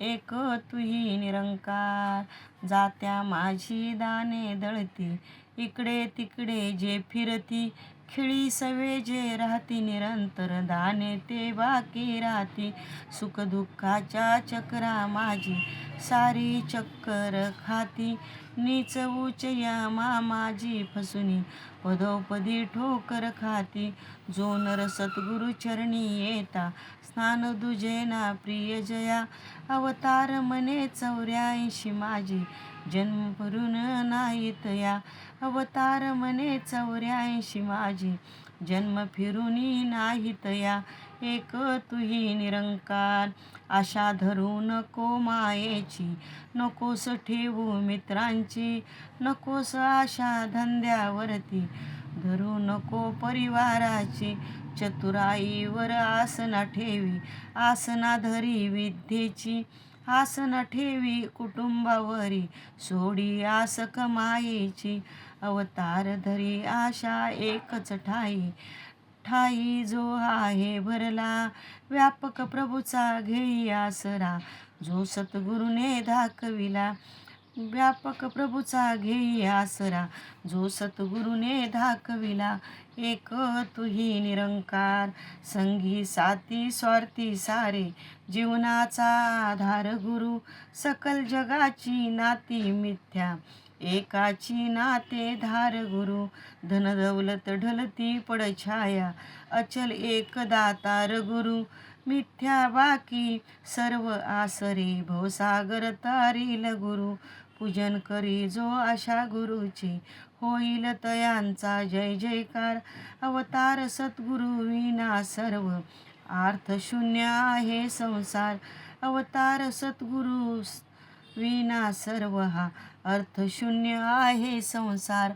एक तुही निरंकार. जात्या माझी दाने दळती, इकडे तिकडे जे फिरती, खिळी सवे जे राहती निरंतर, दाने ते बाकी राहती. सुखदुःखाच्या चक्रा माझी सारी चक्कर खाती, नीच उच या माझी फसुनी, पदोपदी ठोकर खाती. जो नर सद्गुरु चरणी येता, स्नान दुजे ना प्रिय जया. अवतार म्हणे 84 माझे, जन्म फिरून नाहीत या. अवतार म्हणे 84 माझे, जन्म फिरून नाहीत या. एक तुही निरंकार. आशा धरू नको मायेची, नकोस ठेवू मित्रांची, नकोस आशा धंद्यावरती, धरू नको परिवाराची. चतुराईवर आसना ठेवी, आसना धरी विद्येची, आसना ठेवी कुटुंबावरी, सोडी आस कमाईची. अवतार धरी आशा एकच ठाई, ठाई जो आहे भरला, व्यापक प्रभूचा घेई आसरा, जो सद्गुरूने दाखविला. व्यापक प्रभूचा घेई आसरा, जो सद्गुरूने दाखविला. एक तुही निरंकार. संगी साथी स्वार्थी सारे, जीवनाचा आधार गुरु, सकल जगाची नाती मिथ्या, एकाची नाते धार गुरु. धन दौलत ढलती पडछाया, अचल एक दातार गुरु. मिथ्या बाकी सर्व आसरे, भवसागर तारील गुरु. पूजन करी जो अशा गुरुचे, होईल तयांचा जय जयकार. अवतार सद्गुरु विना सर्व, अर्थशून्य आहे संसार. अवतार सद्गुरु विना सर्व हा, अर्थशून्य आहे संसार.